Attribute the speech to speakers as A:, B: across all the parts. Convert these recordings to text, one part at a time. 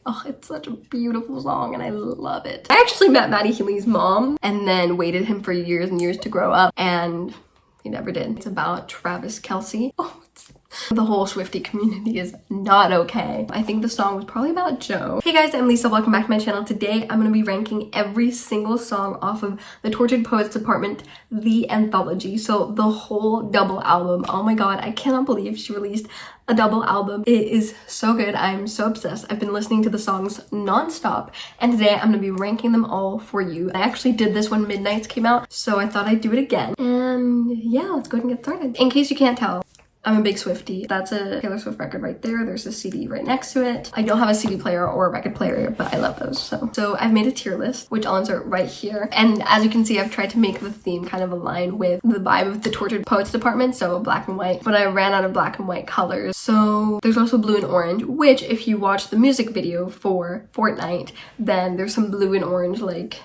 A: Oh, it's such a beautiful song and I love it. I actually met Maddie Healy's mom and then waited him for years and years to grow up, and he never did. It's about Travis Kelce. Oh, the whole swiftie community is not okay. I think the song was probably about Joe. Hey guys, I'm Lisa. Welcome back to my channel. Today I'm going to be ranking every single song off of the Tortured Poets Department, the anthology. So the whole double album. Oh my god, I cannot believe she released a double album. It is so good. I'm so obsessed. I've been listening to the songs non-stop, and today I'm going to be ranking them all for you. I actually did this when Midnights came out, so I thought I'd do it again. And yeah, let's go ahead and get started. In case you can't tell, I'm a big swiftie. That's a Taylor Swift record right there. There's a CD right next to it. I don't have a CD player or a record player, but I love those. So I've made a tier list, which I'll insert right here. And as you can see, I've tried to make the theme kind of align with the vibe of the Tortured Poets Department, so black and white, but I ran out of black and white colors. So there's also blue and orange, which if you watch the music video for Fortnight, then there's some blue and orange like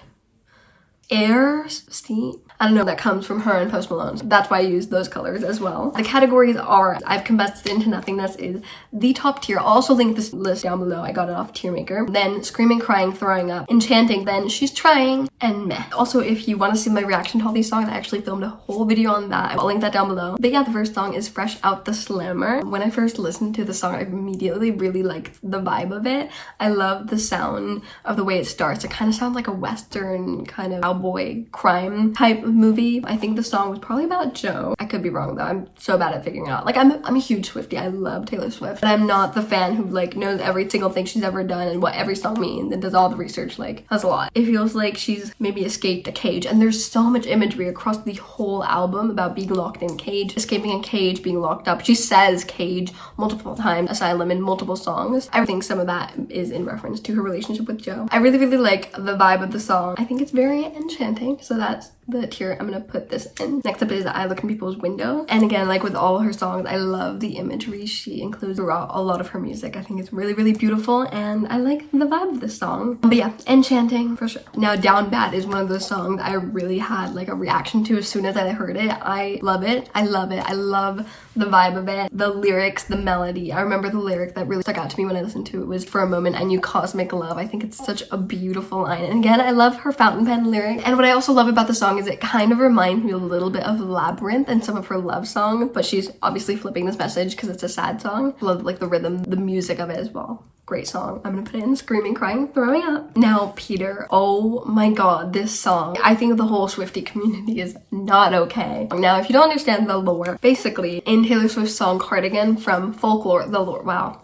A: air, steam, I don't know, that comes from her and Post Malone. So that's why I use those colors as well. The categories are I've Combusted Into Nothingness is the top tier. I'll also link this list down below. I got it off Tier Maker. Then Screaming, Crying, Throwing Up, Enchanting, then She's Trying, and Meh. Also, if you want to see my reaction to all these songs, I actually filmed a whole video on that. I'll link that down below. But yeah, the first song is Fresh Out the Slammer. When I first listened to the song, I immediately really liked the vibe of it. I love the sound of the way it starts. It kind of sounds like a Western kind of cowboy crime type movie. I think the song was probably about Joe. I could be wrong though. I'm so bad at figuring it out. Like I'm a huge swiftie. I love Taylor Swift, but I'm not the fan who like knows every single thing she's ever done and what every song means and does all the research. Like that's a lot. It feels like she's maybe escaped a cage, and there's so much imagery across the whole album about being locked in a cage, escaping a cage, being locked up. She says cage multiple times, asylum in multiple songs. I think some of that is in reference to her relationship with Joe. I really like the vibe of the song. I think it's very enchanting. So that's the tier I'm gonna put this in. Next up is I Look in People's Window. And again, like with all her songs, I love the imagery she includes throughout a lot of her music. I think it's really beautiful and I like the vibe of this song. But yeah, Enchanting for sure. Now Down Bad is one of those songs I really had like a reaction to as soon as I heard it. I love it. I love it. I love the vibe of it, the lyrics, the melody. I remember the lyric that really stuck out to me when I listened to it was For a Moment I Knew Cosmic Love. I think it's such a beautiful line. And again, I love her fountain pen lyric. And what I also love about the song is it kind of reminds me a little bit of Labyrinth and some of her love songs, but she's obviously flipping this message because it's a sad song. I love like the rhythm, the music of it as well. Great song. I'm gonna put it in Screaming, Crying, Throwing Up. Now Peter. Oh my god, this song. I think the whole swiftie community is not okay. Now if you don't understand the lore, basically in Taylor Swift's song Cardigan from Folklore, the lore, wow.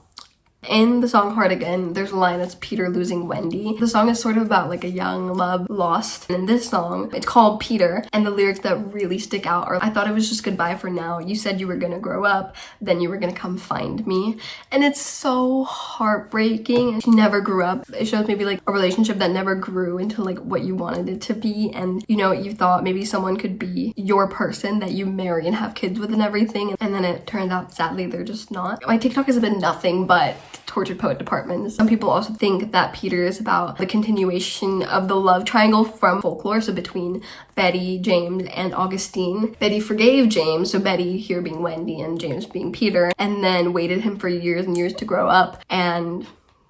A: In the song Cardigan, there's a line that's Peter losing Wendy. The song is sort of about like a young love lost. And in this song, it's called Peter. And the lyrics that really stick out are, I thought it was just goodbye for now. You said you were gonna grow up, then you were gonna come find me. And it's so heartbreaking. She never grew up. It shows maybe like a relationship that never grew into like what you wanted it to be. And you know, you thought maybe someone could be your person that you marry and have kids with and everything. And then it turns out, sadly, they're just not. My TikTok has been nothing but Tortured Poet Department. Some people also think that Peter is about the continuation of the love triangle from Folklore, so between Betty, James, and Augustine. Betty forgave James, so Betty here being Wendy and James being Peter, and then waited him for years and years to grow up, and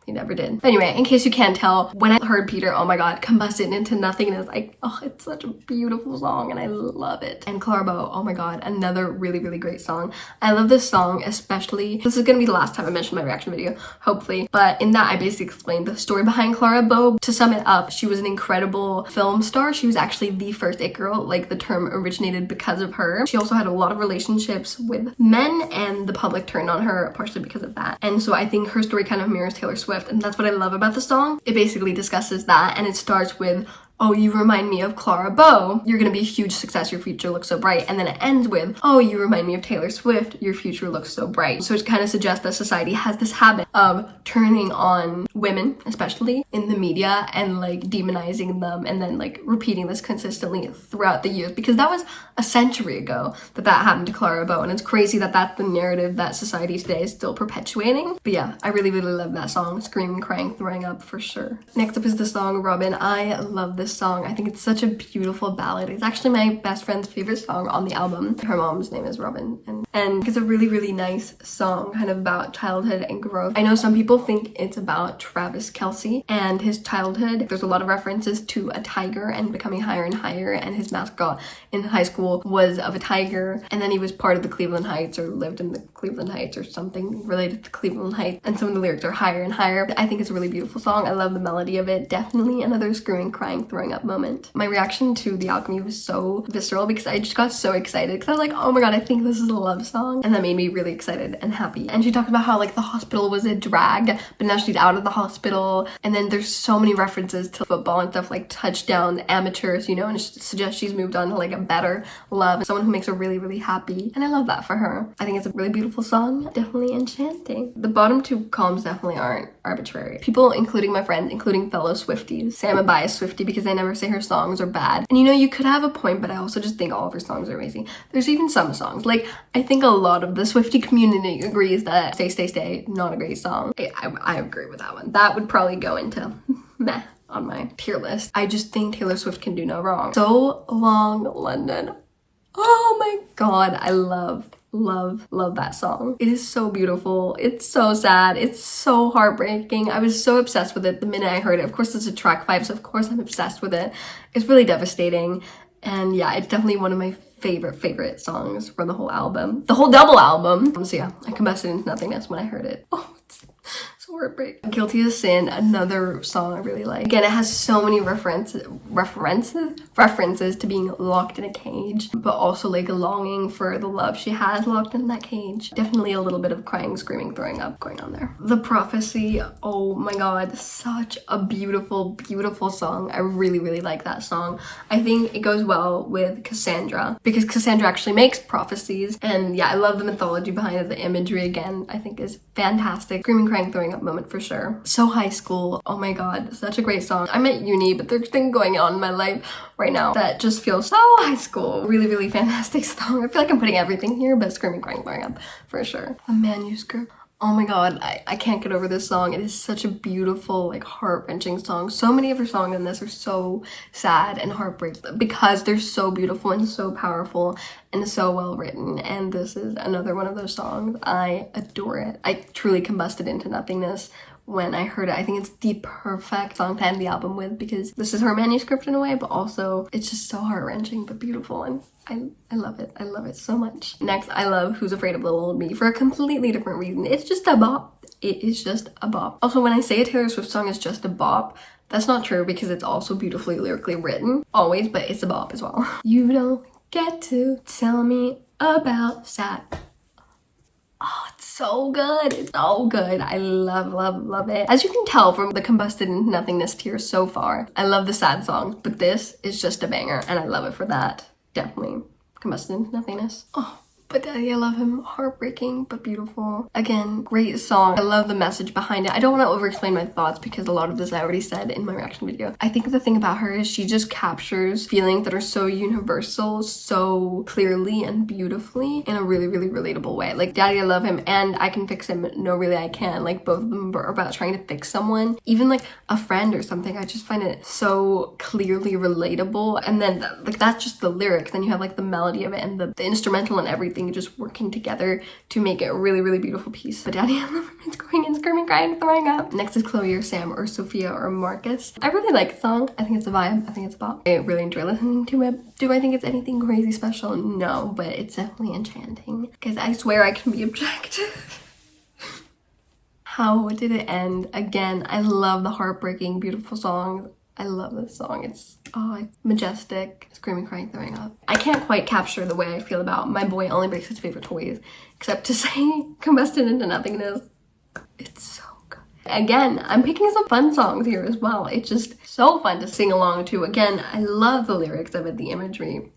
A: he never did. But anyway, in case you can't tell, when I heard Peter, oh my god, Combusted Into Nothingness, like, oh, it's such a beautiful song and I love it. And Clara, oh my god, another really great song. I love this song, especially, this is gonna be the last time I mention my reaction video, hopefully, but in that I basically explained the story behind Clara. To sum it up, she was an incredible film star. She was actually the first it girl, like the term originated because of her. She also had a lot of relationships with men and the public turned on her partially because of that. And so I think her story kind of mirrors Taylor Swift. And that's what I love about the song. It basically discusses that, and it starts with, oh, you remind me of Clara Bow. You're gonna be a huge success. Your future looks so bright. And then it ends with, oh, you remind me of Taylor Swift. Your future looks so bright. So it kind of suggests that society has this habit of turning on women, especially in the media, and like demonizing them, and then like repeating this consistently throughout the years, because that was a century ago that happened to Clara Bow. And it's crazy that that's the narrative that society today is still perpetuating. But yeah, I really love that song. Screaming, Crying, Throwing Up for sure. Next up is the song Robin. I love this this song. I think it's such a beautiful ballad. It's actually my best friend's favorite song on the album. Her mom's name is Robin, and it's a really, really nice song, kind of about childhood and growth. I know some people think it's about Travis Kelce and his childhood. There's a lot of references to a tiger and becoming higher and higher, and his mascot in high school was of a tiger, and then he was part of the Cleveland Heights or lived in the Cleveland Heights or something related to Cleveland Heights, and some of the lyrics are higher and higher. I think it's a really beautiful song. I love the melody of it. Definitely another screaming, crying, throwing up moment. My reaction to the Alchemy was so visceral because I just got so excited because I was like, oh my god, I think this is a love song, and that made me really excited and happy. And she talked about how like the hospital was a drag, but now she's out of the hospital, and then there's so many references to football and stuff like touchdown amateurs, you know, and it suggests she's moved on to like a better love, someone who makes her really, really happy, and I love that for her. I think it's a really beautiful song, definitely enchanting. The bottom two columns definitely aren't arbitrary. People, including my friends, including fellow swifties, say I'm a biased swiftie because I never say her songs are bad, and you know, you could have a point, but I also just think all of her songs are amazing. There's even some songs, like I think a lot of the swiftie community agrees that Stay Stay Stay, not a great song. I agree with that one. That would probably go into meh on my tier list. I just think Taylor Swift can do no wrong. So Long London. Oh my god, I love that song. It is so beautiful. It's so sad. It's so heartbreaking. I was so obsessed with it the minute I heard it. Of course, it's a track 5, so of course I'm obsessed with it. It's really devastating. And yeah, it's definitely one of my favorite songs from the whole album. The whole double album. So yeah, I combusted into nothingness when I heard it. Oh, it's so heartbreaking. Guilty as Sin, another song I really like. Again, it has so many references to being locked in a cage, but also like a longing for the love she has locked in that cage. Definitely a little bit of crying, screaming, throwing up going on there. The Prophecy, oh my god, such a beautiful song. I really like that song. I think it goes well with Cassandra because Cassandra actually makes prophecies, and yeah, I love the mythology behind it. The imagery, again, I think is fantastic. Screaming, crying, throwing up moment for sure. So High School, oh my god, such a great song. I'm at uni, but there's things going on in my life right now that just feels so high school. Really fantastic song. I feel like I'm putting everything here, but screaming, crying, throwing up for sure. The Manuscript. Oh my god, I can't get over this song. It is such a beautiful, like, heart-wrenching song. So many of her songs in this are so sad and heartbreaking because they're so beautiful and so powerful and so well written. And this is another one of those songs. I adore it. I truly combusted into nothingness when I heard it. I think it's the perfect song to end the album with because this is her manuscript in a way, but also it's just so heart-wrenching but beautiful, and I love it. I love it so much. Next, I love Who's Afraid of Little Old Me for a completely different reason. It's just a bop. It is just a bop. Also, when I say a Taylor Swift song is just a bop, that's not true because it's also beautifully lyrically written, always, but it's a bop as well. You don't get to tell me about sad. Oh, it's so good. It's so good. I love it. As you can tell from the combusted into nothingness tier so far, I love the sad song, but this is just a banger, and I love it for that. Definitely combusted into nothingness. Oh, but Daddy, I love him. Heartbreaking, but beautiful. Again, great song. I love the message behind it. I don't want to over-explain my thoughts because a lot of this I already said in my reaction video. I think the thing about her is she just captures feelings that are so universal, so clearly and beautifully in a really relatable way. Like, Daddy, I love him, and I can fix him. No, really, I can. Like, both of them are about trying to fix someone. Even, like, a friend or something. I just find it so clearly relatable. And then, like, that's just the lyrics. Then you have, like, the melody of it and the instrumental and everything just working together to make it a really beautiful piece. But Daddy, I love him. It's going and screaming, crying, throwing up. Next is Chloe or Sam or Sophia or Marcus. I really like the song. I think it's a vibe. I think it's a bop. I really enjoy listening to it. Do I think it's anything crazy special? No, but it's definitely enchanting because I swear I can be objective. How did it end? Again, I love the heartbreaking, beautiful song. I love this song. It's majestic, screaming, crying, throwing up. I can't quite capture the way I feel about My Boy Only Breaks His Favorite Toys, except to say combusted into nothingness. It's so good. Again, I'm picking some fun songs here as well. It's just so fun to sing along to. Again, I love the lyrics of it, the imagery.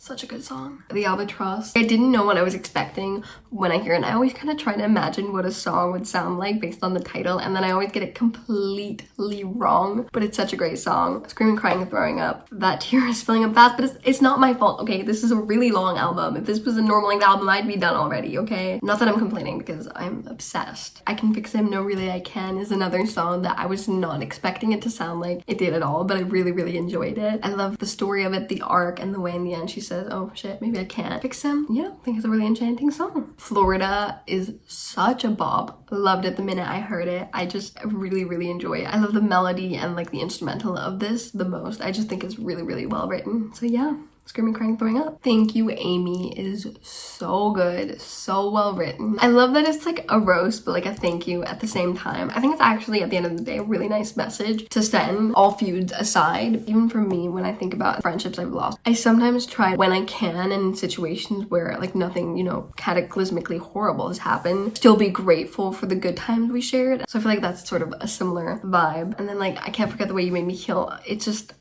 A: Such a good song. The Albatross. I didn't know what I was expecting when I hear it. I always kind of try to imagine what a song would sound like based on the title, and then I always get it completely wrong. But it's such a great song. Screaming, crying, and throwing up. That tear is filling up fast, but it's not my fault, okay? This is a really long album. If this was a normal length album, I'd be done already, okay? Not that I'm complaining, because I'm obsessed. I Can Fix Him, No Really I Can is another song that I was not expecting it to sound like it did at all, but I really, really enjoyed it. I love the story of it, the arc, and the way in the end she says, oh shit, maybe I can't fix him. Yeah, I think it's a really enchanting song. Florida is such a bop. Loved it the minute I heard it. I just really, really enjoy it. I love the melody and like the instrumental of this the most. I just think it's really, really well written. So yeah. Screaming, crying, throwing up. Thank You, aIMee is so good, so well written. I love that it's like a roast, but like a thank you at the same time. I think it's actually, at the end of the day, a really nice message to send, all feuds aside. Even for me, when I think about friendships I've lost, I sometimes try when I can, in situations where like nothing, you know, cataclysmically horrible has happened, still be grateful for the good times we shared. So I feel like that's sort of a similar vibe. And then like, I Can't Forget the Way You Made Me Heal. It's just,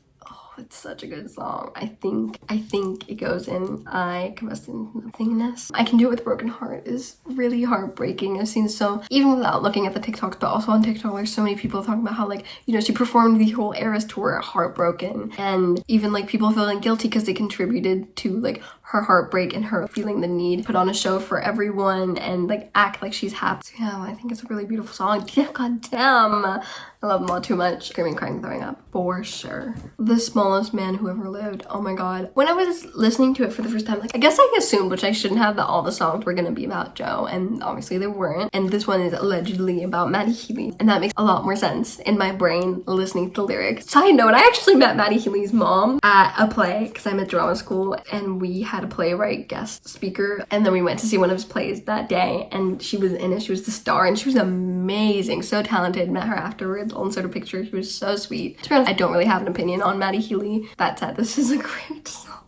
A: it's such a good song. I think it goes in I Can Rest in Nothingness. I Can Do It With a Broken Heart is really heartbreaking. I've seen so, even without looking at the TikToks, but also on TikTok, there's so many people talking about how like, you know, she performed the whole Eras tour heartbroken, and even like people feeling guilty because they contributed to like her heartbreak and her feeling the need to put on a show for everyone and like act like she's happy. So yeah, I think it's a really beautiful song. Yeah, god damn. I love them all too much. Screaming, crying, throwing up. For sure. The Smallest Man Who Ever Lived. Oh my god. When I was listening to it for the first time, like I guess I assumed, which I shouldn't have, that all the songs were gonna be about Joe, and obviously they weren't. And this one is allegedly about Maddie Healy, and that makes a lot more sense in my brain listening to the lyrics. Side note, I actually met Maddie Healy's mom at a play because I'm at drama school, and we had a playwright guest speaker, and then we went to see one of his plays that day, and she was in it. She was the star, and she was amazing, so talented. Met her afterwards, all insert a picture. She was so sweet. To be honest, I don't really have an opinion on Maddie Healy. That said, this is a great song.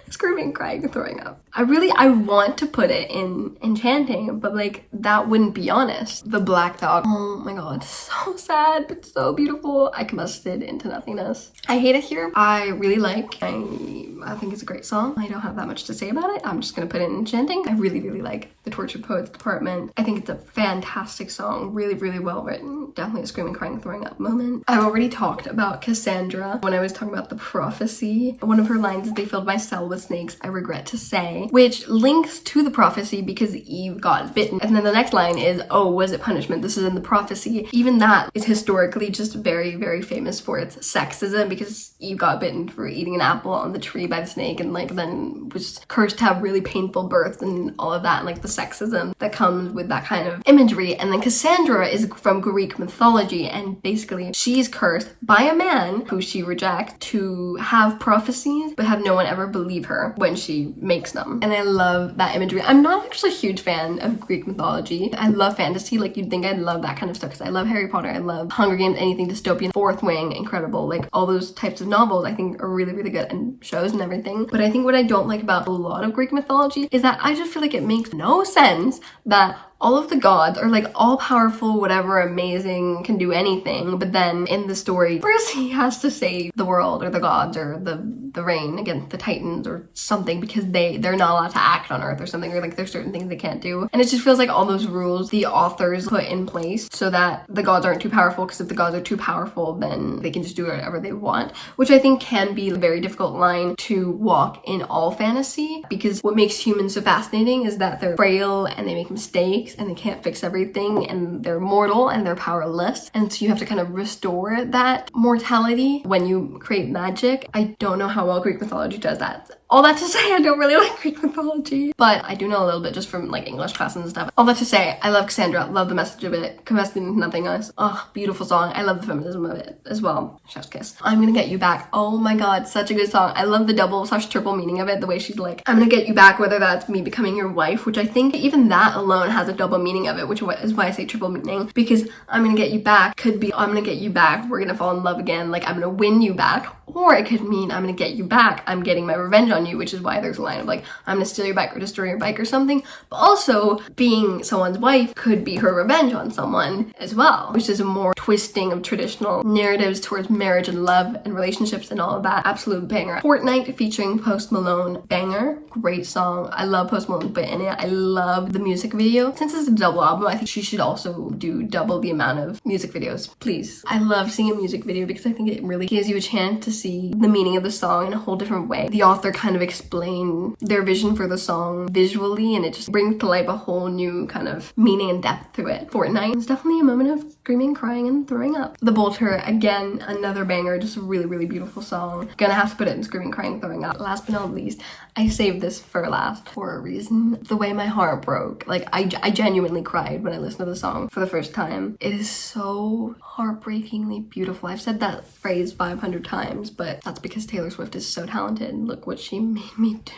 A: Screaming, crying, throwing up. I want to put it in enchanting, but like that wouldn't be honest. The Black Dog. Oh my god, so sad but so beautiful. I Combusted Into Nothingness. I hate it here. I really like. I think it's a great song. I don't have that much to say about it. I'm just gonna put it in enchanting. I really, really like the Tortured Poets Department. I think it's a fantastic song. Really, really well written. Definitely a screaming, crying, throwing up moment. I've already talked about Cassandra when I was talking about the prophecy. One of her lines is, "They filled my cell with snakes, I regret to say," which links to the prophecy because Eve got bitten. And then the next line is, "Oh, was it punishment?" This is in the prophecy. Even that is historically just very, very famous for its sexism, because Eve got bitten for eating an apple on the tree by the snake, and like then was cursed to have really painful births and all of that, and like the sexism that comes with that kind of imagery. And then Cassandra is from Greek mythology, and basically she's cursed by a man who she rejects to have prophecies but have no one ever believe her when she makes them. And I love that imagery. I'm not actually a huge fan of Greek mythology. I love fantasy. Like, you'd think I'd love that kind of stuff because I love Harry Potter, I love Hunger Games, anything dystopian, Fourth Wing, incredible. Like all those types of novels I think are really, really good, and shows and everything. But I think what I don't like about a lot of Greek mythology is that I just feel like it makes no sense that all of the gods are like all powerful, whatever, amazing, can do anything, but then in the story, first he has to save the world or the gods or the rain against the Titans or something because they're not allowed to act on Earth or something, or like there's certain things they can't do. And it just feels like all those rules the authors put in place so that the gods aren't too powerful, because if the gods are too powerful, then they can just do whatever they want, which I think can be a very difficult line to walk in all fantasy, because what makes humans so fascinating is that they're frail and they make mistakes and they can't fix everything, and they're mortal and they're powerless, and so you have to kind of restore that mortality when you create magic. I don't know how well Greek mythology does that. All that to say, I don't really like Greek mythology, but I do know a little bit just from like English classes and stuff. All that to say, I love Cassandra, love the message of it, Combusted Into Nothingness. Oh, beautiful song. I love the feminism of it as well. Chef's kiss. I'm Gonna Get You Back. Oh my god, such a good song. I love the double/triple meaning of it, the way she's like, I'm gonna get you back, whether that's me becoming your wife, which I think even that alone has a double meaning of it, which is why I say triple meaning, because I'm gonna get you back could be I'm gonna get you back, we're gonna fall in love again, like I'm gonna win you back, or it could mean I'm gonna get you back, I'm getting my revenge on on you, which is why there's a line of like, I'm gonna steal your bike or destroy your bike or something. But also, being someone's wife could be her revenge on someone as well, which is a more twisting of traditional narratives towards marriage and love and relationships and all of that. Absolute banger. Fortnight featuring Post Malone, banger, great song. I love Post Malone's bit in it. I love the music video. Since it's a double album, I think she should also do double the amount of music videos, please. I love seeing a music video because I think it really gives you a chance to see the meaning of the song in a whole different way. The author kind of explained their vision for the song visually, and it just brings to life a whole new kind of meaning and depth to it. Fortnight is definitely a moment of screaming, crying, and throwing up. The Bolter, again, another banger, just a really, really beautiful song. Gonna have to put it in screaming, crying, throwing up. Last but not least, I saved this for last for a reason. The way my heart broke. Like, I genuinely cried when I listened to the song for the first time. It is so heartbreakingly beautiful. I've said that phrase 500 times, but that's because Taylor Swift is so talented. Look what she made me do.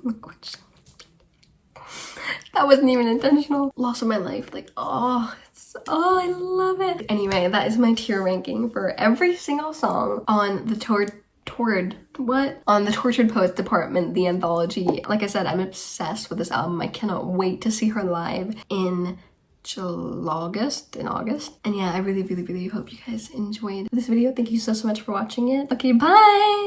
A: Look what she... That wasn't even intentional. Loss of my life. Like, oh, I love it. Anyway, that is my tier ranking for every single song on the on the Tortured Poets department, the anthology. Like I said, I'm obsessed with this album. I cannot wait to see her live in August. And yeah, I really, really, really hope you guys enjoyed this video. Thank you so much for watching it. Okay, bye!